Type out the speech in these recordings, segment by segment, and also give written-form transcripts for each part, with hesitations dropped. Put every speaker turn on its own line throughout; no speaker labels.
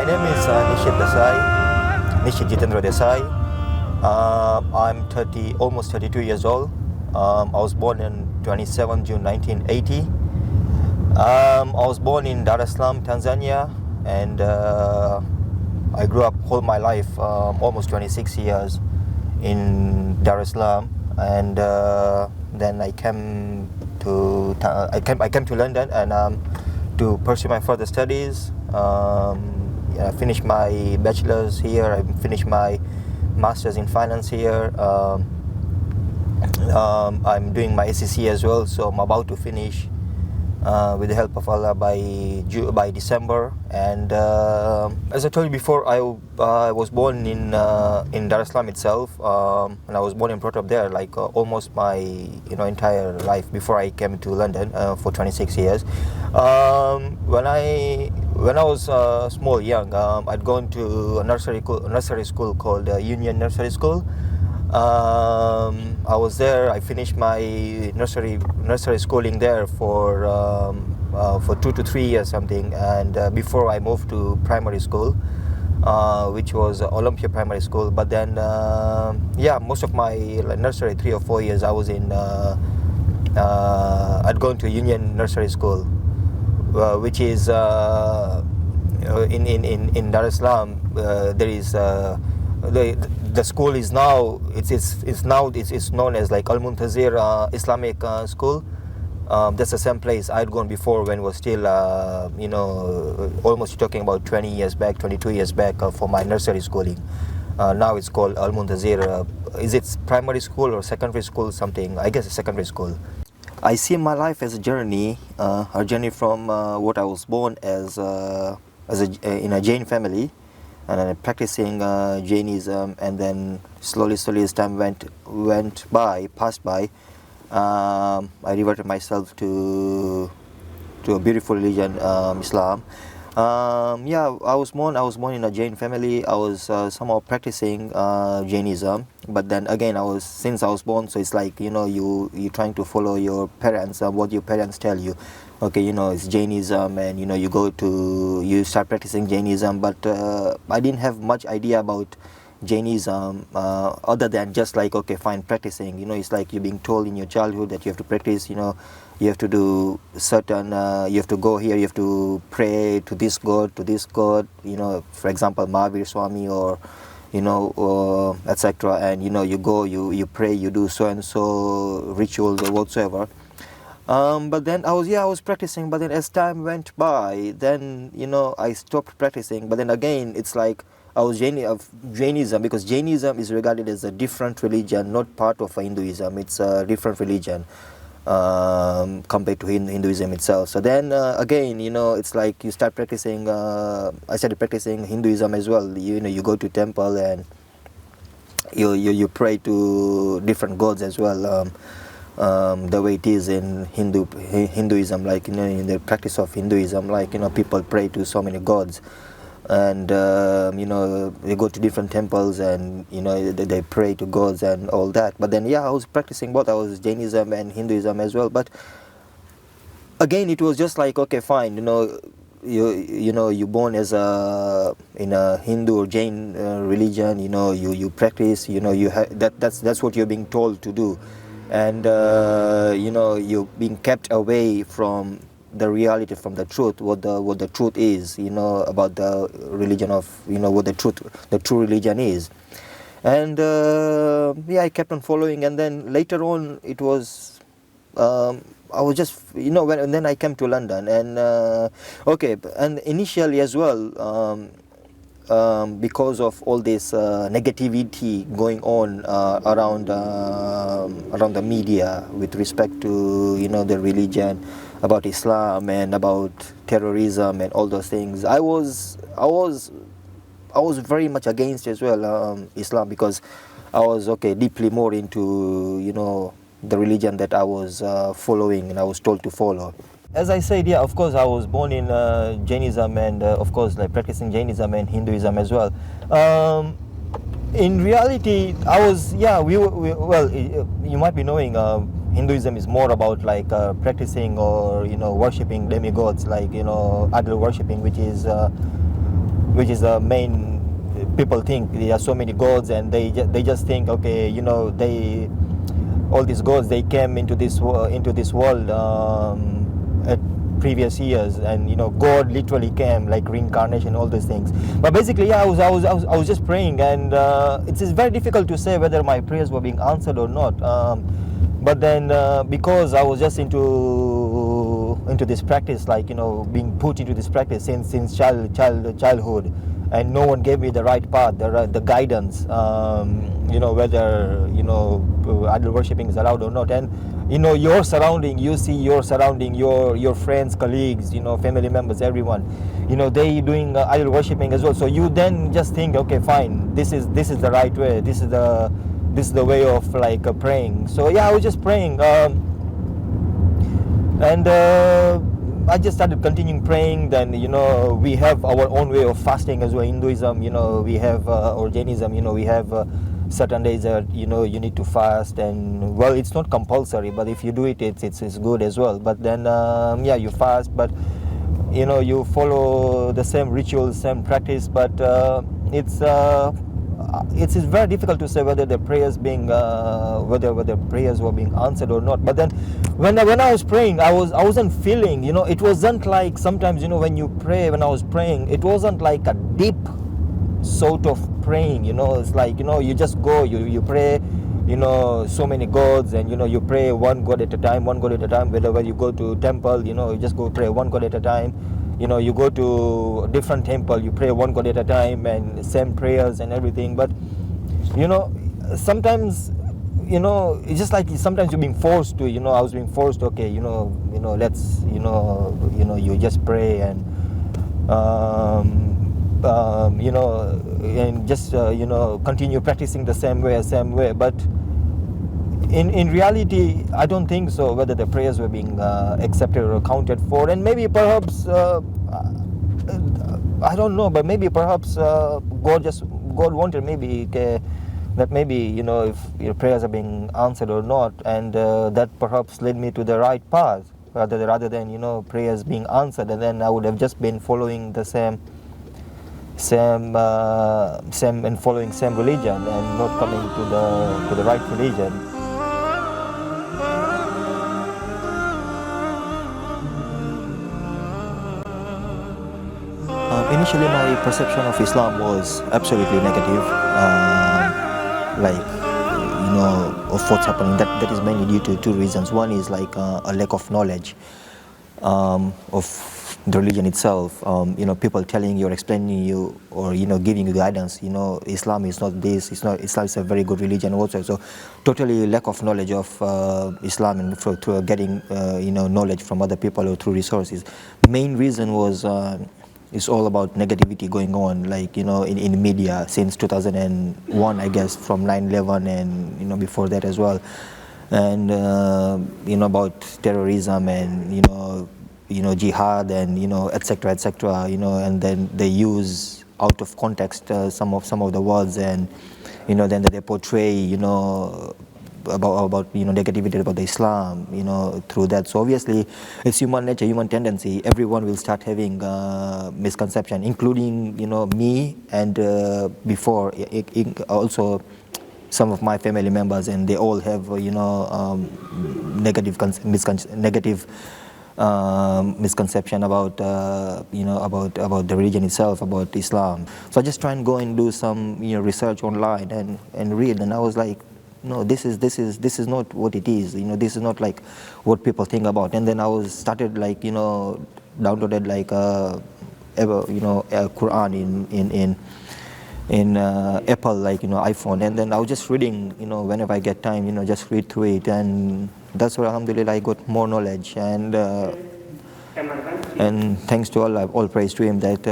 My name is Nishit Jitendra Desai. I'm almost 32 years old. I was born in 27 June 1980. I was born in Dar es Salaam, Tanzania, and I grew up all my life, almost 26 years in Dar es Salaam, and then I came to London and to pursue my further studies. I finished my bachelor's here. I finished my master's in finance here. I'm doing my SEC as well, so I'm about to finish with the help of Allah by December. And as I told you before, I was born in Dar es Salaam itself, and I was born and brought up there, like almost my entire life before I came to London for 26 years. When I was young, I'd gone to a nursery school called Union Nursery School. I was there. I finished my nursery schooling there for 2 to 3 years something, and before I moved to primary school, which was Olympia Primary School. But then, most of my nursery 3 or 4 years I was in. I'd gone to Union Nursery School, which is in Dar es Salaam. There is the school is now it's known as like Al Muntazir Islamic School. That's the same place I'd gone before when it was still almost talking about 20 years back, 22 years back for my nursery schooling. Now it's called Al Muntazir. Is it primary school or secondary school? Something, I guess, a secondary school. I see my life as a journey from what I was born in a Jain family, and practicing Jainism, and then slowly as time passed by, I reverted myself to a beautiful religion, Islam. I was born in a Jain family. I was somehow practicing Jainism, but then again, since I was born, so it's like you're trying to follow your parents, what your parents tell you. Okay, it's Jainism, and you start practicing Jainism, but I didn't have much idea about Jainism other than just like, okay, fine, practicing. It's like you're being told in your childhood that you have to practice. You have to do certain. You have to go here. You have to pray to this god. For example, Mahavir Swami or etc. And you go, you pray, you do so and so ritual or whatsoever. But then I was practicing, but then as time went by, then I stopped practicing. But then again, it's like I was Jainism, because Jainism is regarded as a different religion, not part of Hinduism. It's a different religion compared to Hinduism itself. So then again, it's like you start practicing. I started practicing Hinduism as well. You go to temple and you pray to different gods as well. The way it is in Hinduism, like in the practice of Hinduism, like people pray to so many gods, and they go to different temples and they pray to gods and all that. But then I was practicing both. I was Jainism and Hinduism as well. But again, it was just like, okay, fine, you're born as in a Hindu or Jain religion. You practice. That's what you're being told to do. And you're being kept away from the reality, from the truth, what the truth is, about the religion of, what the true religion is. And I kept on following, and then later on it was I was just and then I came to London, and and initially as well, because of all this negativity going on around the media with respect to the religion, about Islam and about terrorism and all those things, I was very much against as well Islam, because I was deeply more into the religion that I was following and I was told to follow. As I said, of course, I was born in Jainism, and of course, like practicing Jainism and Hinduism as well. In reality, I was, you might be knowing Hinduism is more about like practicing or worshipping demigods, like idol worshipping, which is which is the main. People think there are so many gods, and they just think, okay, all these gods, they came into this world at previous years, and God literally came, like reincarnation, all those things. But basically, yeah, I was just praying, and it's very difficult to say whether my prayers were being answered or not. But then because I was just into this practice, like being put into this practice since childhood, and no one gave me the right path, the guidance, whether idol worshipping is allowed or not. And your surrounding, you see your surrounding, your friends, colleagues, family members, everyone, they doing idol worshipping as well. So you then just think, okay, fine, this is the right way, this is the way of like praying. So yeah, I was just praying, and I just started continuing praying. Then we have our own way of fasting as well. Hinduism, we have, or Jainism, we have certain days that you need to fast, and well, it's not compulsory, but if you do it, it's good as well. But then yeah, you fast, but you follow the same rituals, same practice, but it's very difficult to say whether the prayers being whether prayers were being answered or not. But then when I was praying, I wasn't feeling, it wasn't like sometimes when you pray, when I was praying, it wasn't like a deep sort of praying, it's like you just go, you pray, so many gods, and you pray one god at a time, whenever you go to temple, you just go pray one god at a time. You go to a different temple, you pray one god at a time, and same prayers and everything. But sometimes it's just like sometimes you're being forced to, I was being forced, okay, let's you just pray, and and just continue practicing the same way. But in reality, I don't think so, whether the prayers were being accepted or accounted for. And maybe perhaps I don't know, but maybe perhaps God wanted maybe that maybe if your prayers are being answered or not, and that perhaps led me to the right path rather than prayers being answered, and then I would have just been following the same and following same religion, and not coming to the right religion. Initially, my perception of Islam was absolutely negative, of what's happening. That is mainly due to two reasons. One is like a lack of knowledge of the religion itself. People telling you or explaining you, or giving you guidance. Islam is not this. Islam is a very good religion also. So totally lack of knowledge of Islam, and through getting knowledge from other people or through resources. Main reason was. It's all about negativity going on, like in media since 2001, I guess, from 9/11, and before that as well, and about terrorism, and jihad, and etc., and then they use out of context some of the words, and then they portray about negativity about the Islam, through that. So obviously it's human nature, human tendency. Everyone will start having misconception, including me, and before also some of my family members, and they all have negative misconception about about the religion itself, about Islam. So I just try and go and do some research online and read, and I was like, no, this is not what it is. This is not like what people think about. And then I started like downloaded like Quran in Apple, like iPhone, and then I was just reading whenever I get time, just read through it, and that's where alhamdulillah I got more knowledge, and thanks to Allah, all praise to Him that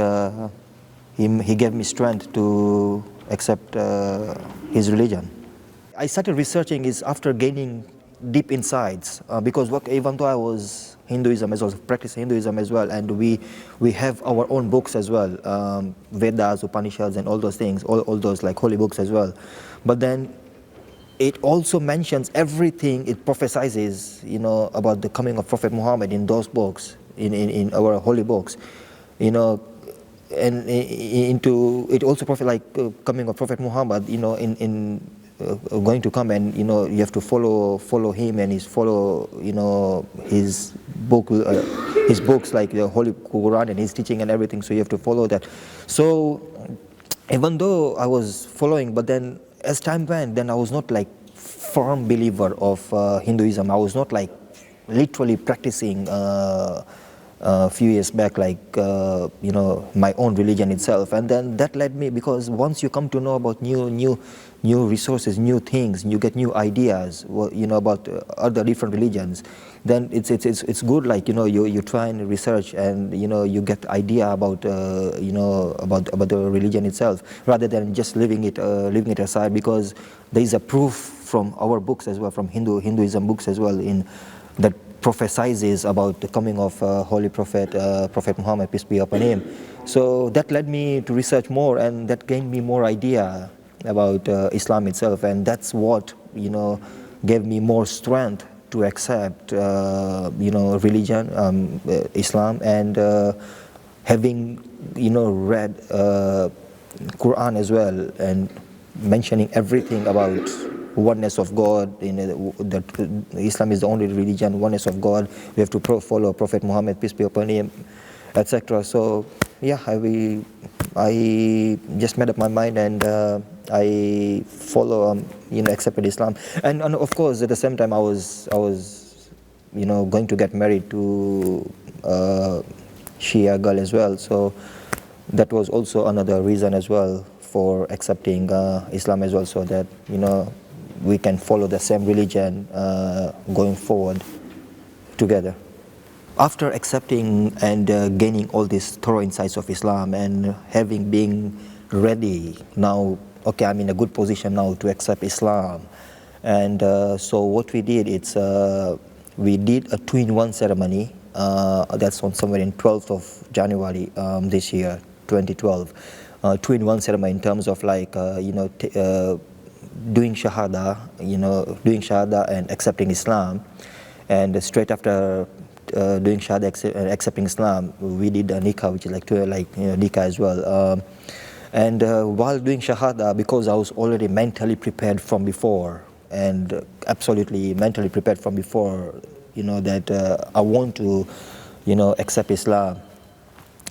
He gave me strength to accept His religion. I started researching is after gaining deep insights, because even though I was Hinduism as well, practicing Hinduism as well, and we have our own books as well, Vedas, Upanishads, and all those things, all those like holy books as well. But then it also mentions everything, it prophesizes, about the coming of Prophet Muhammad in those books, in our holy books. and into it also prophet like coming of Prophet Muhammad, in going to come, and you have to follow him and follow his his books like the Holy Quran and his teaching and everything. So you have to follow that. So even though I was following, but then as time went, then I was not like firm believer of Hinduism. I was not like literally practicing a few years back, like my own religion itself. And then that led me, because once you come to know about new resources, new things, you get new ideas, about other different religions, then it's good, like you try and research, and you get idea about about the religion itself, rather than just leaving it aside, because there is a proof from our books as well, from Hinduism books as well, in that prophesizes about the coming of Holy Prophet Prophet Muhammad, peace be upon him. So that led me to research more, and that gained me more idea about Islam itself, and that's what gave me more strength to accept religion, Islam, and having read Quran as well, and mentioning everything about oneness of God, that Islam is the only religion, oneness of God, we have to follow Prophet Muhammad, peace be upon him, etc. So yeah, I just made up my mind, and I follow accepted Islam, and of course at the same time I was going to get married to Shia girl as well. So that was also another reason as well for accepting Islam as well, so that we can follow the same religion going forward together. After accepting and gaining all these thorough insights of Islam, and having been ready now, okay, I'm in a good position now to accept Islam. And so what we did, we did a 2-in-1 ceremony. That's on somewhere in 12th of January this year, 2012. 2-in-1 ceremony in terms of like doing shahada, and accepting Islam, and straight after doing shahada and accepting Islam, we did a nikah, which is like nikah as well. And while doing shahada, because I was already mentally prepared from before, and absolutely mentally prepared from before, that I want to, accept Islam.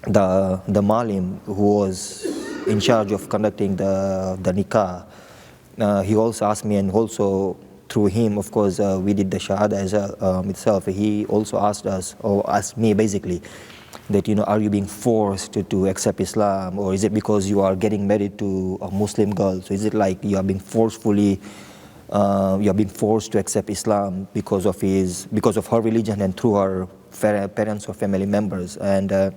The malim who was in charge of conducting the nikah, he also asked me, and also through him, of course, we did the shahada as itself. He also asked us, or asked me basically, that are you being forced to accept Islam, or is it because you are getting married to a Muslim girl? So is it like you are being forcefully, you are being forced to accept Islam because of her religion and through her parents or family members? And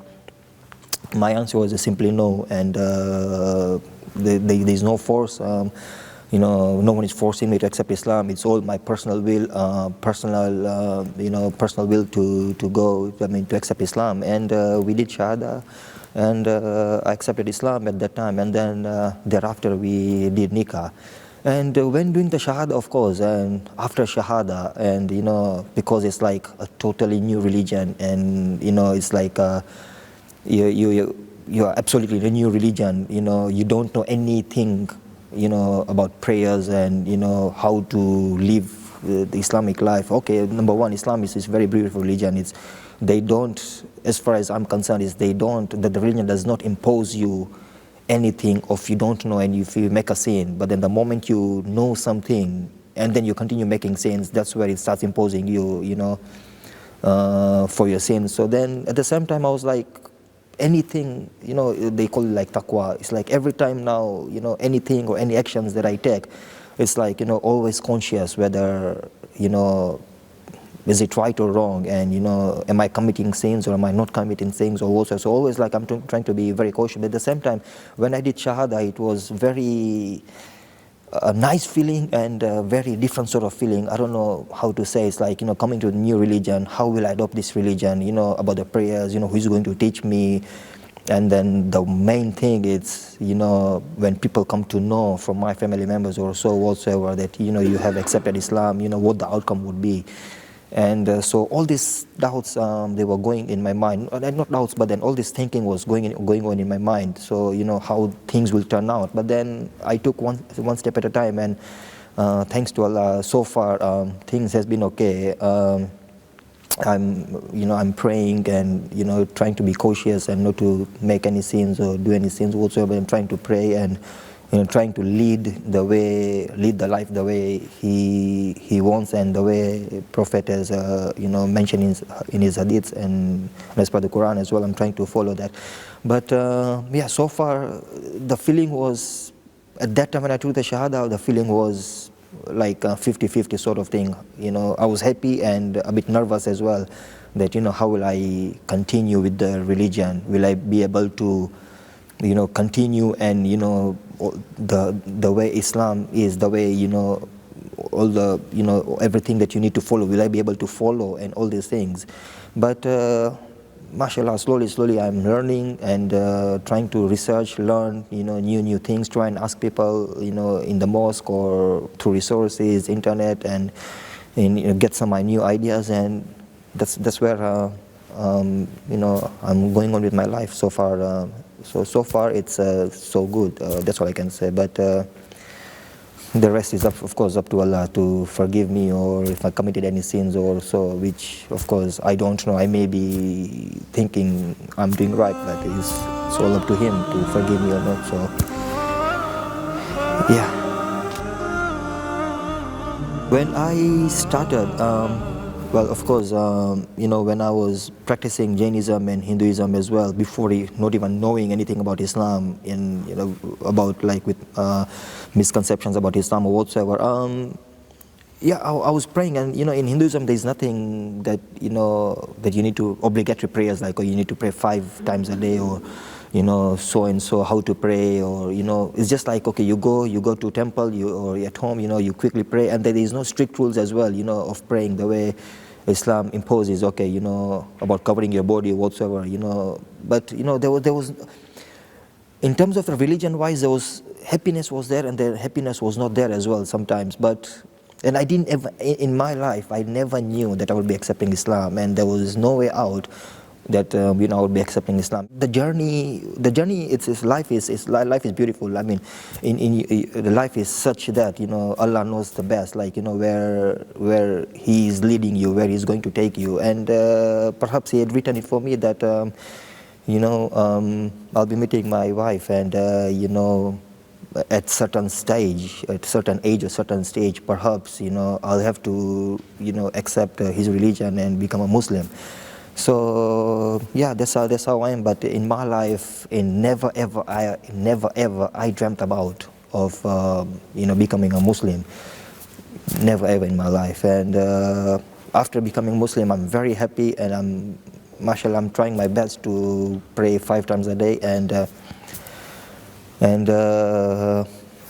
my answer was simply no, and there is no force. No one is forcing me to accept Islam. It's all my personal will, personal will to go. To accept Islam. And we did shahada, and I accepted Islam at that time. And then thereafter we did nikah. And when doing the shahada, of course, and after shahada, and because it's like a totally new religion, and it's like you are absolutely a new religion. You don't know anything about prayers and how to live the Islamic life. Okay, number one, Islam is a very beautiful religion. They don't, as far as I'm concerned, that the religion does not impose you anything if you don't know, and if you make a sin. But then the moment you know something and then you continue making sins, that's where it starts imposing you for your sins. So then at the same time I was like, anything, they call it like taqwa. It's like every time now, anything or any actions that I take, it's like, always conscious whether, is it right or wrong, and am I committing sins or am I not committing sins, or also. So always like I'm trying to be very cautious. But at the same time, when I did shahada, it was very a nice feeling and a very different sort of feeling. I don't know how to say. It's like, coming to a new religion, how will I adopt this religion, about the prayers, who's going to teach me. And then the main thing is, when people come to know from my family members or so whatsoever that, you have accepted Islam, what the outcome would be. And so all these doubts, they were going in my mind. Not doubts, but then all this thinking was going on in my mind. So, how things will turn out. But then I took one step at a time, and thanks to Allah, so far things has been okay. I'm praying and trying to be cautious and not to make any sins or do any sins whatsoever. I'm trying to pray and trying to lead the life the way he wants and the way Prophet has mentioned in his hadiths and as per the Quran as well. I'm trying to follow that. But so far the feeling was, at that time when I took the Shahada, the feeling was like a 50-50 sort of thing. I was happy and a bit nervous as well, that how will I continue with the religion? Will I be able to continue and the way Islam is, the way all the everything that you need to follow, will I be able to follow and all these things? But mashallah, slowly I'm learning and trying to research, learn new things, try and ask people in the mosque or through resources, internet, and get some new ideas, and that's where I'm going on with my life so far. So far it's so good. That's all I can say. But the rest is of course up to Allah to forgive me, or if I committed any sins or so, which of course I don't know. I may be thinking I'm doing right, but it's all up to Him to forgive me or not. So yeah. When I started, well, of course, when I was practicing Jainism and Hinduism as well, before not even knowing anything about Islam, about like with misconceptions about Islam or whatsoever, I was praying, and in Hinduism there's nothing that that you need to obligatory prayers, like, or you need to pray 5 times a day, or so and so how to pray, or it's just like, okay, you go to temple, or at home, you quickly pray, and there is no strict rules as well, of praying the way Islam imposes, okay, about covering your body or whatsoever, but there was in terms of the religion wise, there was happiness was there, and the happiness was not there as well sometimes. And I didn't ever, in my life, I never knew that I would be accepting Islam, and there was no way out that I would be accepting Islam. The journey, life is beautiful. I mean, the life is such that Allah knows the best, like where He is leading you, where He's going to take you, and perhaps He had written it for me that I'll be meeting my wife, and at certain stage, at certain age or certain stage, perhaps I'll have to accept His religion and become a Muslim. So yeah, that's how I am. But in my life, never ever I dreamt about of becoming a Muslim. Never ever in my life. And after becoming Muslim, I'm very happy, and mashallah, I'm trying my best to pray 5 times a day,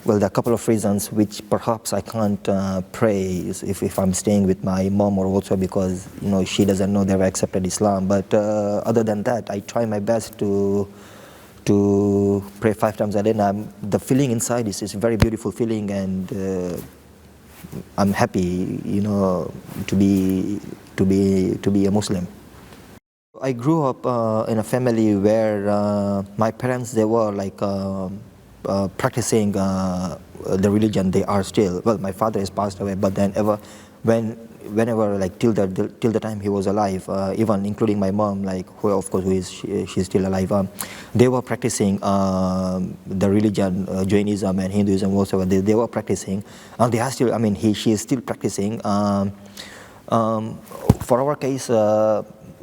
well, there are a couple of reasons which perhaps I can't pray if I'm staying with my mom or whatsoever, because she doesn't know they've accepted Islam. But other than that, I try my best to pray 5 times a day. And the feeling inside is a very beautiful feeling, and I'm happy, to be a Muslim. I grew up in a family where my parents, they were like practicing the religion. They are still, well, my father has passed away, but then whenever like till the time he was alive, even including my mom, like she's still alive, they were practicing the religion, Jainism and Hinduism, whatsoever they were practicing, and they are still, I mean, she is still practicing. For our case,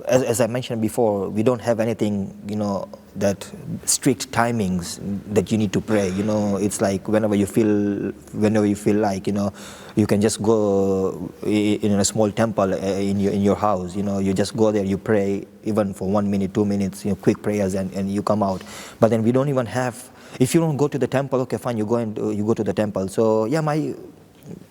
as I mentioned before, we don't have anything, that strict timings that you need to pray. It's like whenever you feel like, you can just go in a small temple in your house. You just go there, you pray even for 1 minute, 2 minutes, quick prayers, and you come out. But then we don't even have. If you don't go to the temple, okay, fine, you go to the temple. So yeah,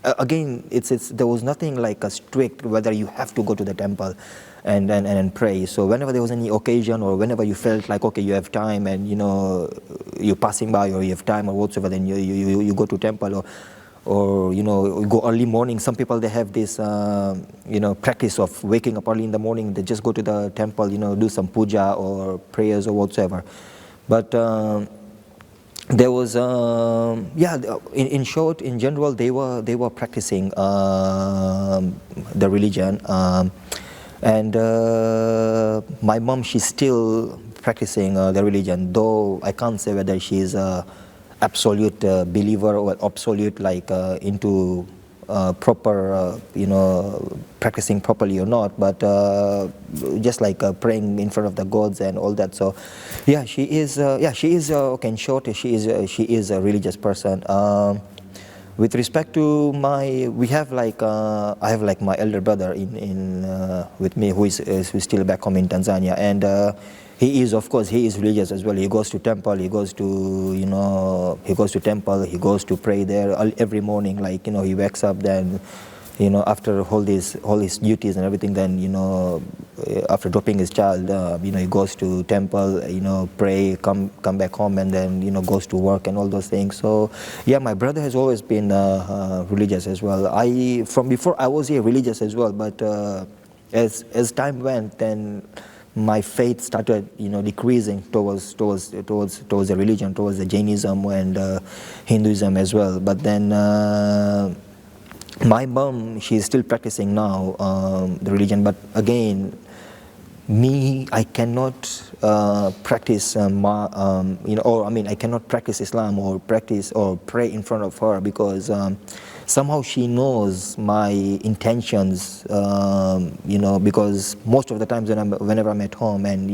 again, there was nothing like a strict whether you have to go to the temple and pray. So whenever there was any occasion, or whenever you felt like, okay, you have time, and you're passing by, or you have time or whatsoever, then you go to temple, or go early morning. Some people, they have this practice of waking up early in the morning. They just go to the temple, do some puja or prayers or whatsoever. But there was in short, in general, they were practicing the religion, and my mom, she's still practicing the religion, though I can't say whether she's a absolute believer or absolute into proper practicing properly or not, but just praying in front of the gods and all that. So she is okay, in short, she is a religious person. With respect to we have I have my elder brother in with me, who's still back home in Tanzania, and he is, of course, he is religious as well. He goes to temple, he goes to temple, he goes to pray there every morning. He wakes up, then after all his duties and everything, then after dropping his child, he goes to temple, pray, come back home, and then goes to work and all those things. So yeah, my brother has always been religious as well. From before I was religious as well, but as time went, then my faith started decreasing towards the religion, towards the Jainism and Hinduism as well. But then my mom, she's still practicing now the religion, but again, me, I cannot practice I cannot practice Islam or practice or pray in front of her, because somehow she knows my intentions, because most of the times whenever I'm at home and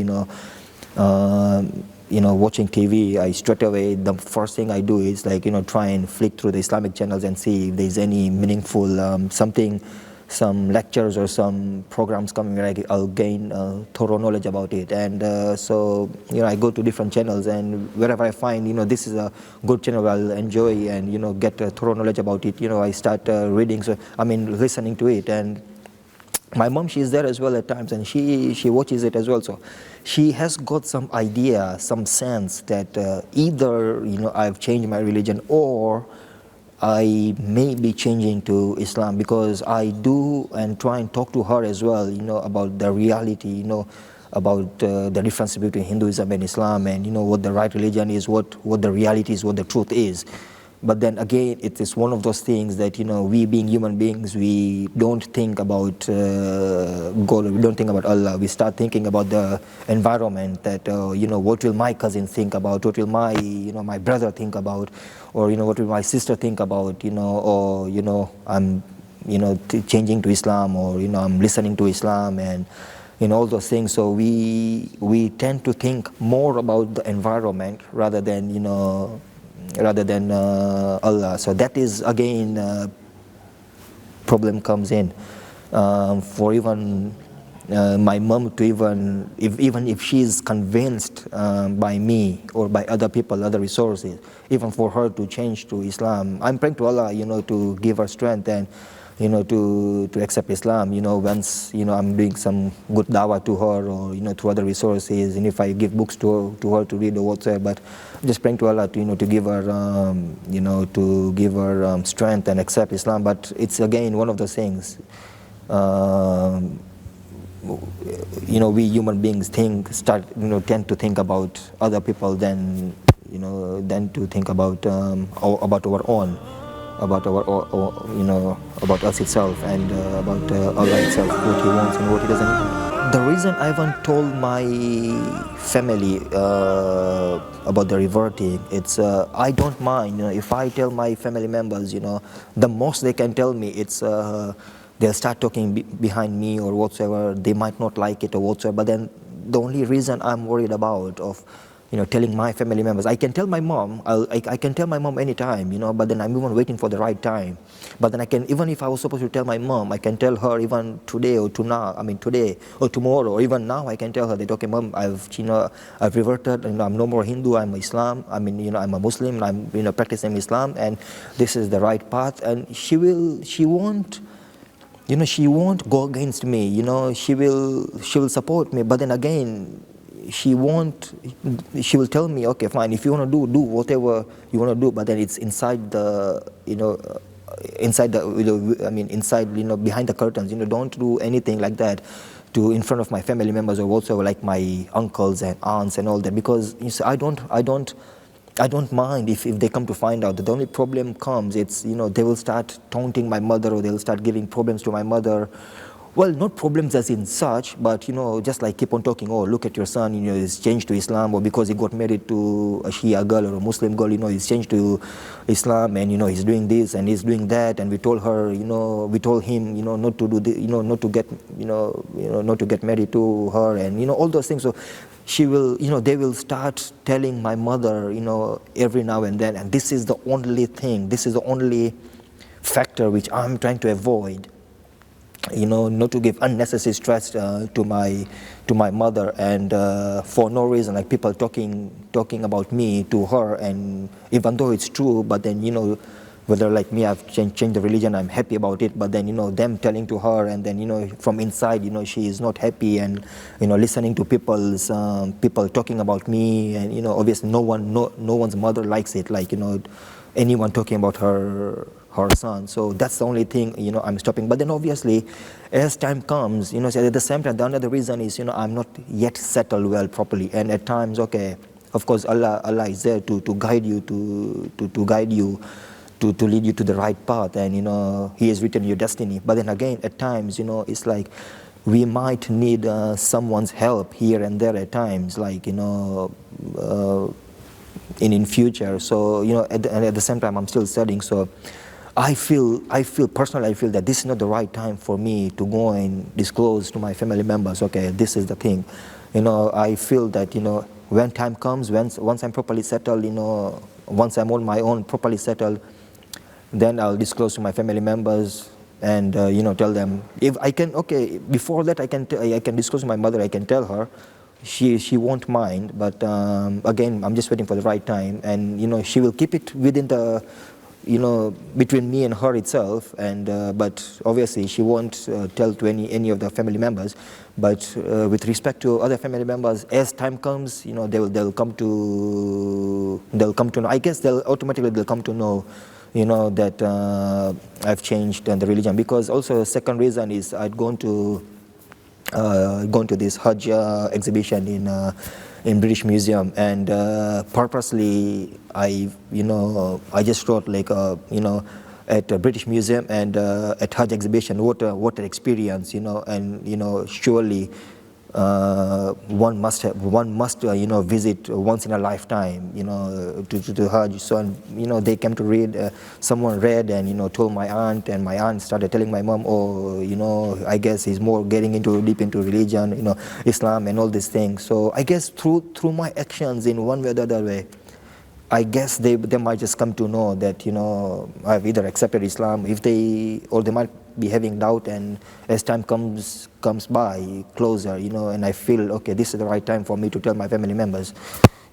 watching TV, I straight away, the first thing I do is try and flick through the Islamic channels and see if there's any meaningful some lectures or some programs coming where I'll gain thorough knowledge about it. And so I go to different channels, and wherever I find this is a good channel I'll enjoy and get a thorough knowledge about it, I start reading, listening to it. And my mom, she's there as well at times, and she watches it as well. So she has got some idea, some sense that either I've changed my religion or I may be changing to Islam, because I do and try and talk to her as well, about the reality, about the difference between Hinduism and Islam, and what the right religion is, what the reality is, what the truth is. But then again, it is one of those things that we being human beings, we don't think about God, we don't think about Allah. We start thinking about the environment, that what will my cousin think about, what will my my brother think about, or what will my sister think about, or I'm changing to Islam, or I'm listening to Islam, and all those things. So we tend to think more about the environment rather than Allah. So that is again problem comes in for even my mom to even if she's convinced by me or by other people, other resources, even for her to change to Islam, I'm praying to Allah, to give her strength and to accept Islam. Once I'm doing some good dawah to her, or through other resources, and if I give books to her to read or whatsoever. But I'm just praying to Allah to to give her to give her strength and accept Islam. But it's again one of those things. We human beings tend to think about other people than to think about our own, about about us itself, and about Allah itself, what He wants and what He doesn't. The reason I haven't told my family about the reverting, it's I don't mind if I tell my family members. The most they can tell me, it's they'll start talking behind me or whatsoever. They might not like it or whatsoever. But then the only reason I'm worried about of telling my family members, I can tell my mom, I can tell my mom anytime, but then I'm even waiting for the right time. But then I can, even if I was supposed to tell my mom, I can tell her even today or today or tomorrow, or even now I can tell her that, okay, mom, I've reverted, and I'm no more Hindu, I'm Islam, I'm a Muslim, I'm practicing Islam, and this is the right path. And she won't go against me, she will support me. But then again, she will tell me, okay, fine, if you want to do whatever you want to do, but then it's inside the inside the, I mean, inside, behind the curtains, don't do anything like that to in front of my family members or whatsoever, like my uncles and aunts and all that, because you see, I don't mind if they come to find out. The only problem comes, it's, they will start taunting my mother, or they'll start giving problems to my mother. Well, not problems as in such, but, just like keep on talking, oh, look at your son, he's changed to Islam, or because he got married to a Shia girl or a Muslim girl, he's changed to Islam, and, he's doing this and he's doing that, and we told her, we told him, not to do this, not to get, not to get married to her, and, all those things. So she will, they will start telling my mother, every now and then, and this is the only thing, this is the only factor which I'm trying to avoid. Not to give unnecessary stress to my mother, and for no reason, like people talking about me to her, and even though it's true, but then whether like me, I've changed the religion, I'm happy about it, but then them telling to her, and then from inside, she is not happy, and listening to people talking about me, and obviously no one's mother likes it, like anyone talking about her son. So that's the only thing, I'm stopping. But then obviously, as time comes, so at the same time, the another reason is, I'm not yet settled well properly. And at times, okay, of course, Allah is there to guide you, to guide you, to lead you to the right path. And, He has written your destiny. But then again, at times, it's like we might need someone's help here and there at times, like, in future. So, and at the same time, I'm still studying. So I feel personally, that this is not the right time for me to go and disclose to my family members, okay, this is the thing. I feel that, when time comes, once I'm properly settled, once I'm on my own, properly settled, then I'll disclose to my family members and, tell them. If I can, okay, before that I can disclose to my mother, I can tell her. She won't mind, but again, I'm just waiting for the right time, and, she will keep it within the, between me and her itself, and but obviously she won't tell to any of the family members. But with respect to other family members, as time comes, they'll come to know. I guess they'll come to know, that I've changed the religion. Because also, second reason is I'd gone to this Hajj exhibition in British Museum, and purposely I just wrote like at a British Museum and at Hajj exhibition, what an experience, and surely one must visit once in a lifetime, to Hajj. So, and, they came to read, someone read and, told my aunt, and my aunt started telling my mom, oh, I guess he's more getting deep into religion, Islam and all these things. So I guess through my actions in one way or the other way, I guess they might just come to know that, I've either accepted Islam, or they might be having doubt, and as time comes by closer, and I feel, okay, this is the right time for me to tell my family members,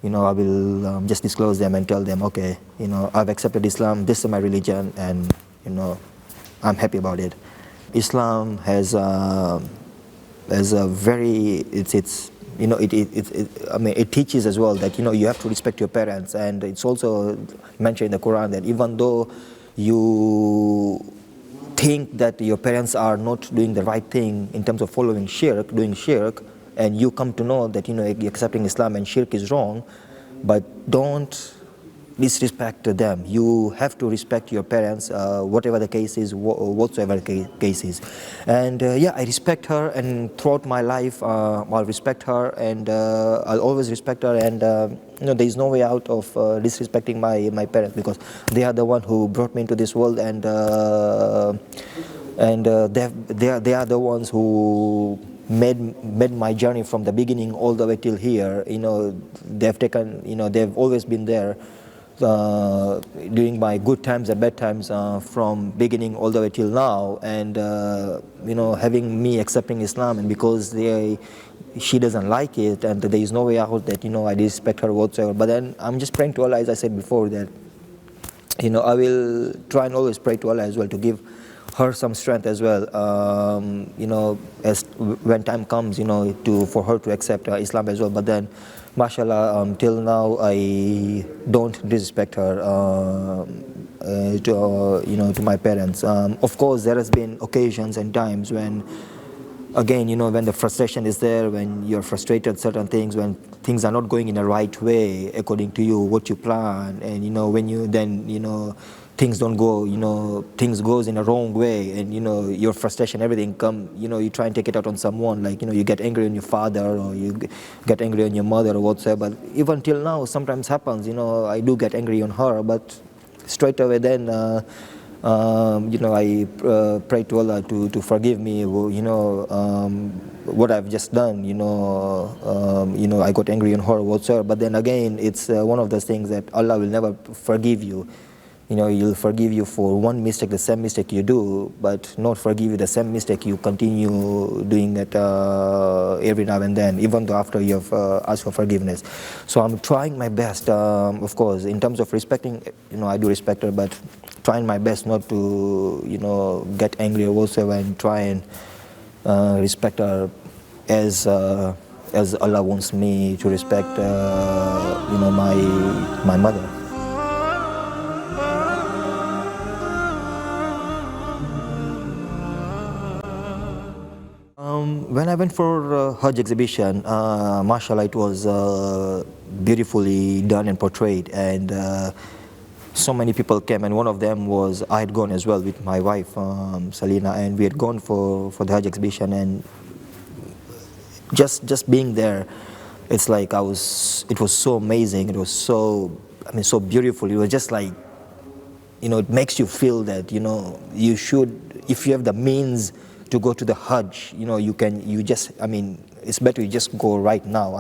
I will just disclose them and tell them, okay, I've accepted Islam, this is my religion, and, I'm happy about it. Islam has a very, it teaches as well that, you have to respect your parents, and it's also mentioned in the Quran that even though you think that your parents are not doing the right thing in terms of doing shirk, and you come to know that, accepting Islam and shirk is wrong, but don't disrespect them. You have to respect your parents, whatever the case is, whatsoever the case is. And I respect her, and throughout my life, I'll respect her, and I'll always respect her, and there is no way out of disrespecting my parents, because they are the one who brought me into this world, and they are the ones who made my journey from the beginning all the way till here. They've always been there during my good times and bad times, from beginning all the way till now, and having me accepting Islam, and because she doesn't like it, and there is no way out that I respect her whatsoever. But then I'm just praying to Allah, as I said before, that I will try and always pray to Allah as well to give her some strength as well, as when time comes, for her to accept Islam as well. But then, mashallah, till now I don't disrespect her. to my parents. Of course, there has been occasions and times when, again, when the frustration is there, when you're frustrated certain things, when things are not going in the right way according to you, what you plan, and when you then things don't go, things goes in a wrong way, and your frustration, everything come, you try and take it out on someone, like you get angry on your father, or you get angry on your mother or whatsoever. Even till now, sometimes happens, I do get angry on her, but straight away then I pray to Allah to forgive me, what I've just done, I got angry on her whatsoever. But then again, it's one of those things that Allah will never forgive you. He'll forgive you for one mistake, the same mistake you do, but not forgive you the same mistake you continue doing it every now and then, even though after you've asked for forgiveness. So I'm trying my best, of course, in terms of respecting, I do respect her, but trying my best not to, get angry or whatsoever, and try and respect her as Allah wants me to respect, my mother. When I went for Hajj exhibition, mashallah, it was beautifully done and portrayed, and so many people came, and one of them was, I had gone as well with my wife, Salina, and we had gone for the Hajj exhibition, and just being there, it's like it was so amazing, it was so beautiful, it was just like, it makes you feel that, you should, if you have the means to go to the Hajj, it's better you just go right now.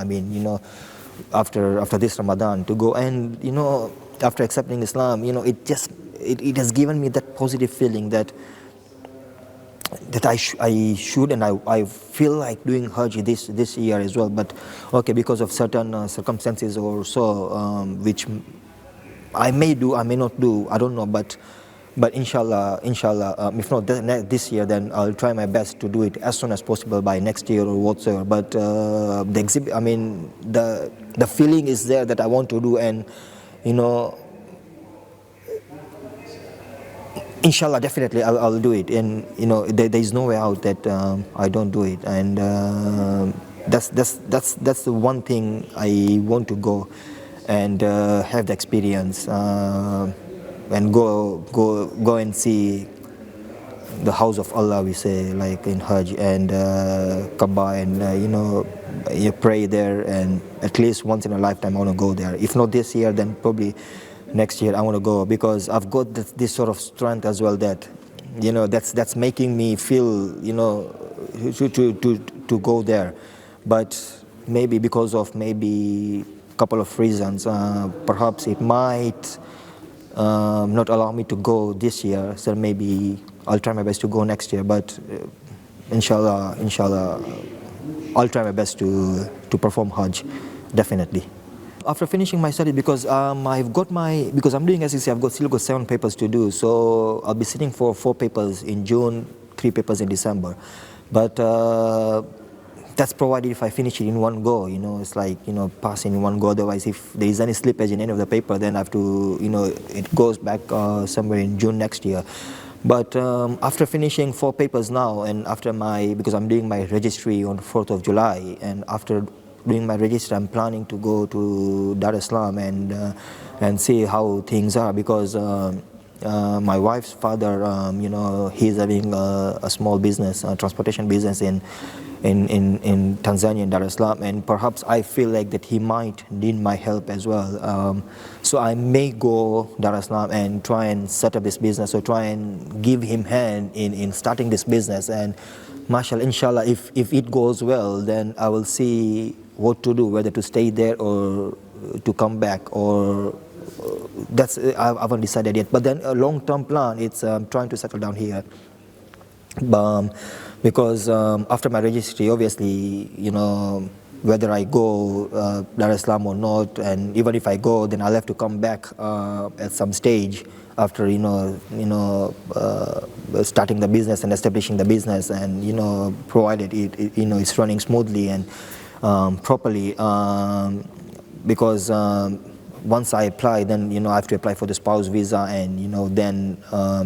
After this Ramadan to go, and after accepting Islam, it has given me that positive feeling that I should, and I feel like doing Hajj this year as well. But okay, because of certain circumstances or so, which I may do, I may not do, I don't know, but inshallah, if not this year, then I'll try my best to do it as soon as possible by next year or whatsoever. But the feeling is there that I want to do, and inshallah, definitely I'll do it. And there is no way out that I don't do it. And that's the one thing I want to go and have the experience. And go and see the house of Allah, we say, like in Hajj, and Kaaba, and you pray there, and at least once in a lifetime I want to go there. If not this year, then probably next year I want to go, because I've got this sort of strength as well, that that's making me feel to go there. But maybe because of maybe a couple of reasons, perhaps it might not allow me to go this year, so maybe I'll try my best to go next year. But inshallah, I'll try my best to perform Hajj, definitely. After finishing my study, because because I'm doing SEC, still got 7 papers to do, so I'll be sitting for 4 papers in June, 3 papers in December. But that's provided if I finish it in one go, it's like, passing in one go. Otherwise, if there is any slippage in any of the paper, then I have to, it goes back somewhere in June next year. But after finishing 4 papers now, and after because I'm doing my registry on 4th of July, and after doing my registry, I'm planning to go to Dar es Salaam and see how things are, because my wife's father, he's having a small business, a transportation business in Tanzania, in Dar es Salaam, and perhaps I feel like that he might need my help as well. So I may go Dar es Salaam and try and set up this business, or try and give him hand in starting this business. And mashallah, inshallah, if it goes well, then I will see what to do, whether to stay there or to come back, or I haven't decided yet. But then a long-term plan, it's trying to settle down here. Because after my registry, obviously, whether I go Dar es Salaam or not, and even if I go, then I'll have to come back at some stage after starting the business and establishing the business, and provided it's running smoothly and properly, because once I apply, then I have to apply for the spouse visa, and then I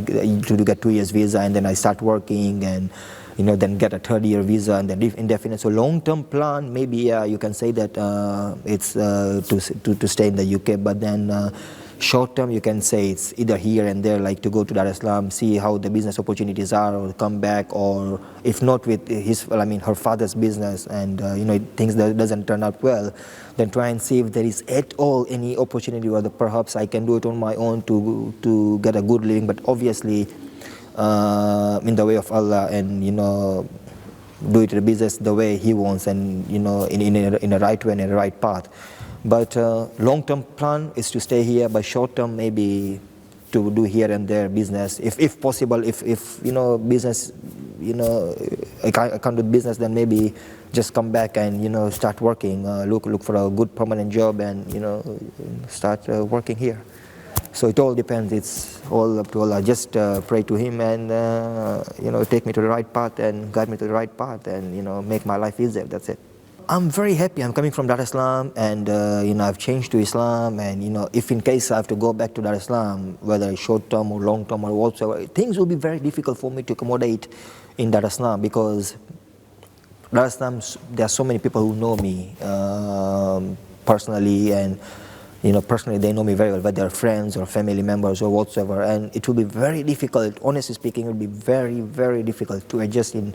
to get 2 years visa, and then I start working, and then get a 3rd-year visa, and then indefinite. So long-term plan, maybe you can say that it's to stay in the UK, but then short-term you can say it's either here and there, like to go to Dar es Salaam, see how the business opportunities are, or come back, or if not with her father's business, and things that doesn't turn out well, then try and see if there is at all any opportunity where perhaps I can do it on my own to get a good living, but obviously in the way of Allah, and do it the business the way He wants, and in a right way and in a right path. But long-term plan is to stay here, but short-term maybe to do here and there business, if possible. If business, I can't do business, then maybe just come back and start working, look for a good permanent job, and start working here. So it all depends. It's all up to Allah. Just pray to Him, and take me to the right path, and guide me to the right path, and make my life easier. That's it. I'm very happy. I'm coming from Dar es Salaam, and I've changed to Islam, and if in case I have to go back to Dar es Salaam, whether it's short term or long term or whatsoever, things will be very difficult for me to accommodate in Dar es Salaam, because Dar es Salaam, there are so many people who know me personally, and personally they know me very well, whether they're friends or family members or whatsoever, and it will be very difficult, honestly speaking, it will be very, very difficult to adjust in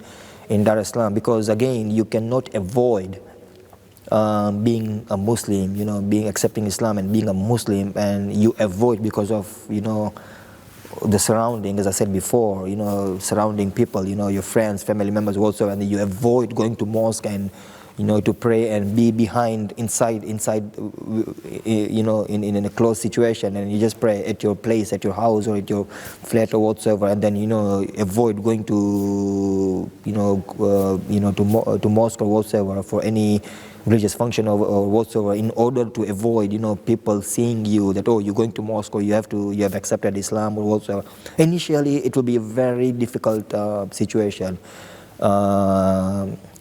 Dar es Salaam, because again, you cannot avoid being a Muslim, being accepting Islam and being a Muslim, and you avoid because of the surrounding, as I said before, surrounding people, your friends, family members also, and you avoid going to mosque and to pray and be inside in a closed situation, and you just pray at your place, at your house, or at your flat or whatsoever, and then avoid going to to mosque or whatsoever for any religious function or whatsoever, in order to avoid people seeing you that, oh, you're going to mosque, or you have accepted Islam or whatsoever. Initially it will be a very difficult situation.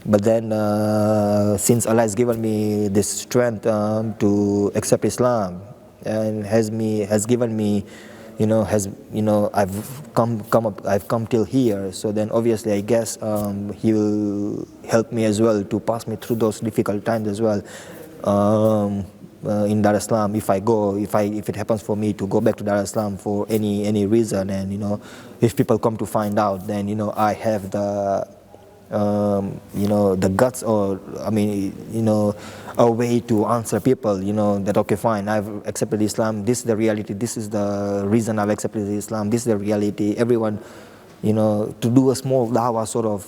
But then, since Allah has given me this strength to accept Islam, and has given me, I've come till here. So then, obviously, I guess He will help me as well to pass me through those difficult times as well. In Dar es Salaam, if it happens for me to go back to Dar es Salaam for any reason, and if people come to find out, then I have the the guts, or a way to answer people, that okay, fine, I've accepted Islam, this is the reality, this is the reason I've accepted Islam, this is the reality, everyone, to do a small dawah sort of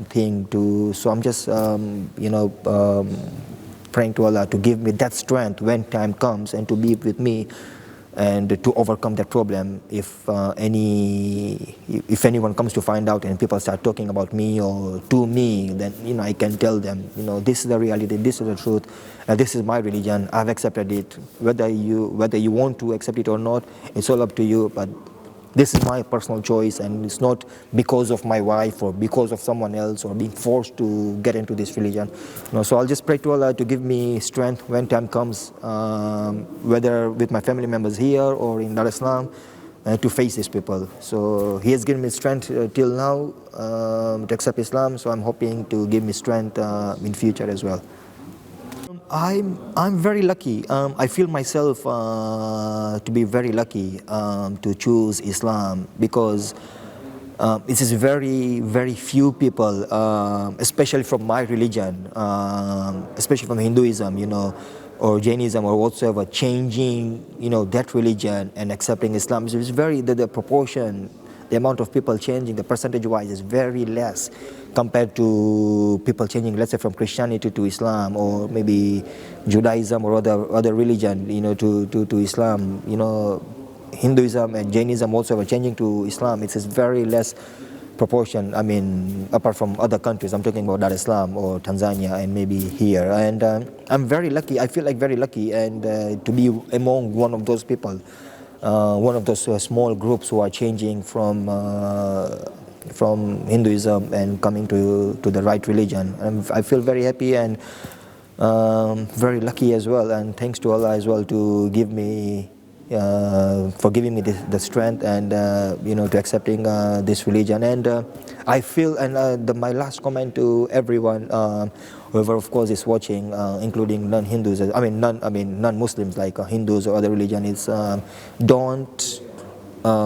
thing so I'm just praying to Allah to give me that strength when time comes, and to be with me, and to overcome that problem. If anyone comes to find out and people start talking about me or to me, then I can tell them, this is the reality, this is the truth, this is my religion, I've accepted it. Whether you want to accept it or not, it's all up to you, but this is my personal choice, and it's not because of my wife or because of someone else, or being forced to get into this religion. So I'll just pray to Allah to give me strength when time comes, whether with my family members here or in Dar es Salaam, to face these people. So He has given me strength till now to accept Islam, so I'm hoping to give me strength in future as well. I'm very lucky. I feel myself to be very lucky to choose Islam, because it is very, very few people, especially from my religion, especially from Hinduism, or Jainism or whatsoever, changing that religion and accepting Islam. So it's very the proportion, the amount of people changing, the percentage-wise, is very less compared to people changing, let's say, from Christianity to Islam, or maybe Judaism or other religion, to Islam. Hinduism and Jainism also are changing to Islam. It's very less proportion. I mean, apart from other countries, I'm talking about Dar es Salaam or Tanzania and maybe here. And I'm very lucky. I feel like very lucky, and to be among one of those people. One of those small groups who are changing from Hinduism and coming to the right religion. I feel very happy, and very lucky as well, and thanks to Allah as well to give me for giving me the strength and to accepting this religion. And I feel, and my last comment to everyone, whoever of course is watching, including non-Hindus, non-Muslims like Hindus or other religion, is don't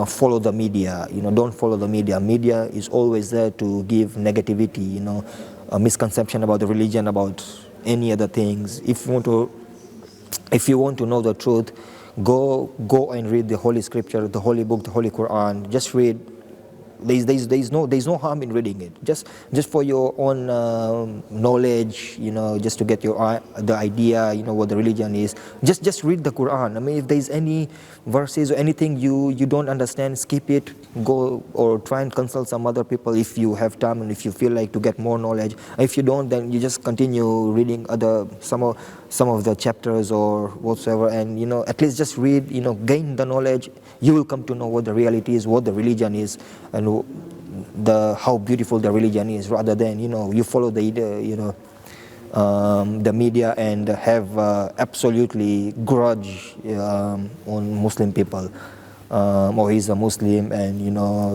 follow the media. Don't follow the media. Media is always there to give negativity, a misconception about the religion, about any other things. If you want to know the truth, go and read the Holy Scripture, the Holy Book, the Holy Quran. Just read. There's no harm in reading it. Just for your own knowledge, just to get the idea, what the religion is. Just read the Quran. I mean, if there's any verses or anything you don't understand, skip it. Go or try and consult some other people if you have time and if you feel like to get more knowledge. If you don't, then you just continue reading some of the chapters or whatsoever, and at least just read. Gain the knowledge. You will come to know what the reality is, what the religion is, and how beautiful the religion is, rather than you follow the media and have absolutely grudge on Muslim people. Or he's a Muslim and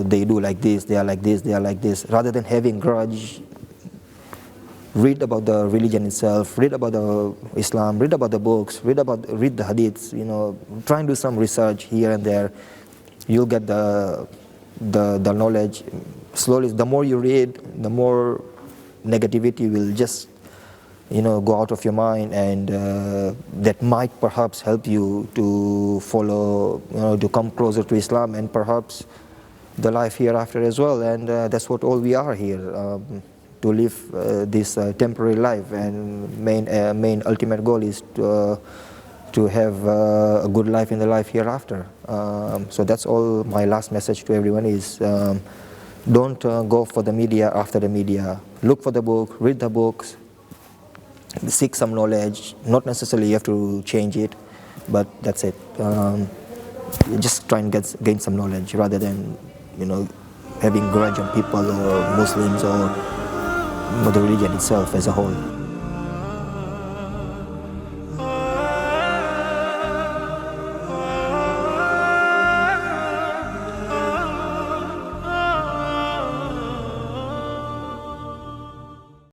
they do like this, they are like this, they are like this. Rather than having grudge, read about the religion itself, read about the Islam, read about the books, read the hadiths. Try and do some research here and there. You'll get the knowledge slowly. The more you read, the more negativity will just go out of your mind, and that might perhaps help you to follow, to come closer to Islam and perhaps the life hereafter as well. And that's what all we are here, to live this temporary life, and main ultimate goal is to have a good life in the life hereafter. So that's all. My last message to everyone is, don't go for the media after the media. Look for the book, read the books, seek some knowledge. Not necessarily you have to change it, but that's it. Just try and gain some knowledge rather than having grudge on people or Muslims or the religion itself as a whole.